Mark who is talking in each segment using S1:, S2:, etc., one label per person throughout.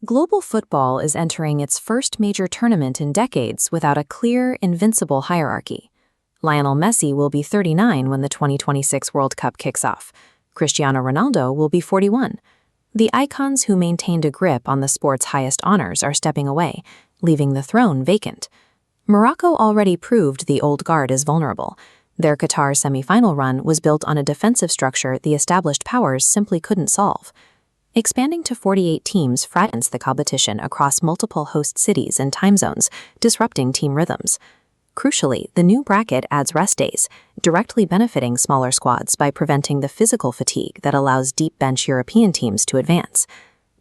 S1: Global football is entering its first major tournament in decades without a clear, invincible hierarchy. Lionel Messi will be 39 when the 2026 World Cup kicks off. Cristiano Ronaldo will be 41. The icons who maintained a grip on the sport's highest honors are stepping away, leaving the throne vacant. Morocco already proved the old guard is vulnerable. Their Qatar semi-final run was built on a defensive structure the established powers simply couldn't solve. Expanding to 48 teams fragments the competition across multiple host cities and time zones, disrupting team rhythms. Crucially, the new bracket adds rest days, directly benefiting smaller squads by preventing the physical fatigue that allows deep-bench European teams to advance.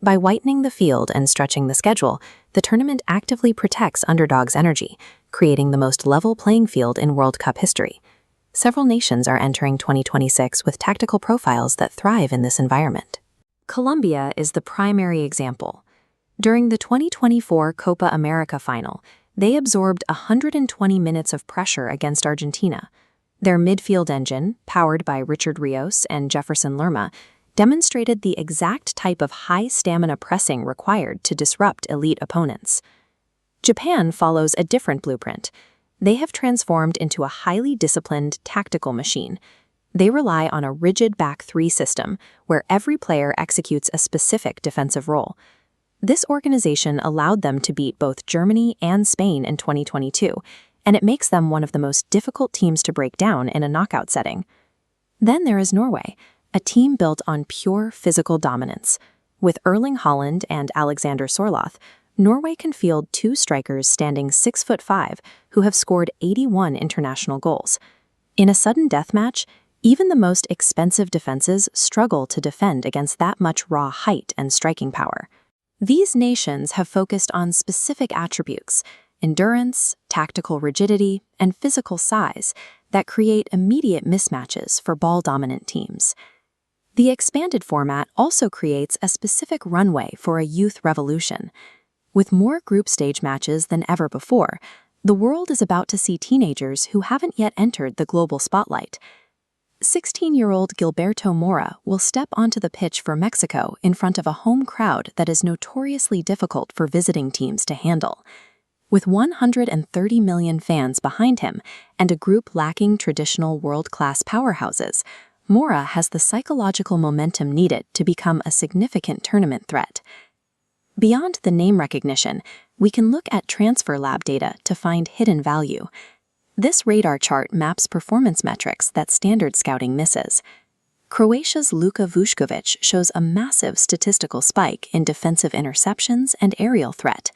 S1: By whitening the field and stretching the schedule, the tournament actively protects underdogs' energy, creating the most level playing field in World Cup history. Several nations are entering 2026 with tactical profiles that thrive in this environment. Colombia is the primary example. During the 2024 Copa America final, they absorbed 120 minutes of pressure against Argentina. Their midfield engine, powered by Richard Rios and Jefferson Lerma, demonstrated the exact type of high-stamina pressing required to disrupt elite opponents. Japan follows a different blueprint. They have transformed into a highly disciplined tactical machine. They rely on a rigid back three system where every player executes a specific defensive role. This organization allowed them to beat both Germany and Spain in 2022, and it makes them one of the most difficult teams to break down in a knockout setting. Then there is Norway, a team built on pure physical dominance. With Erling Haaland and Alexander Sorloth, Norway can field two strikers standing 6'5" who have scored 81 international goals. In a sudden death match, even the most expensive defenses struggle to defend against that much raw height and striking power. These nations have focused on specific attributes, endurance, tactical rigidity, and physical size that create immediate mismatches for ball-dominant teams. The expanded format also creates a specific runway for a youth revolution. With more group stage matches than ever before, the world is about to see teenagers who haven't yet entered the global spotlight. 16-year-old Gilberto Mora will step onto the pitch for Mexico in front of a home crowd that is notoriously difficult for visiting teams to handle. With 130 million fans behind him and a group lacking traditional world-class powerhouses, Mora has the psychological momentum needed to become a significant tournament threat. Beyond the name recognition, we can look at transfer lab data to find hidden value. This radar chart maps performance metrics that standard scouting misses. Croatia's Luka Vučković shows a massive statistical spike in defensive interceptions and aerial threat.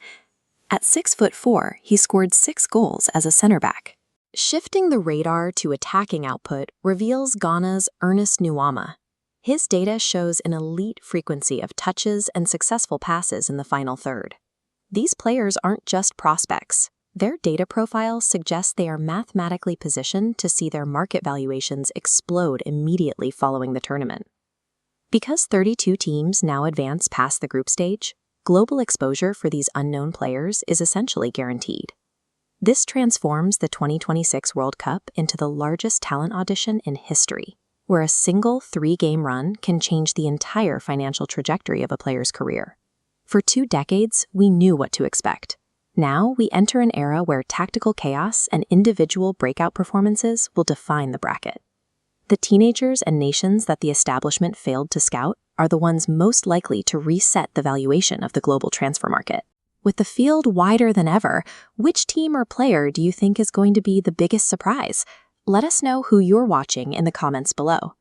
S1: At 6'4", he scored 6 goals as a center back. Shifting the radar to attacking output reveals Ghana's Ernest Nuama. His data shows an elite frequency of touches and successful passes in the final third. These players aren't just prospects. Their data profiles suggest they are mathematically positioned to see their market valuations explode immediately following the tournament. Because 32 teams now advance past the group stage, global exposure for these unknown players is essentially guaranteed. This transforms the 2026 World Cup into the largest talent audition in history, where a single 3-game run can change the entire financial trajectory of a player's career. For 2 decades, we knew what to expect. Now we enter an era where tactical chaos and individual breakout performances will define the bracket. The teenagers and nations that the establishment failed to scout are the ones most likely to reset the valuation of the global transfer market. With the field wider than ever, which team or player do you think is going to be the biggest surprise? Let us know who you're watching in the comments below.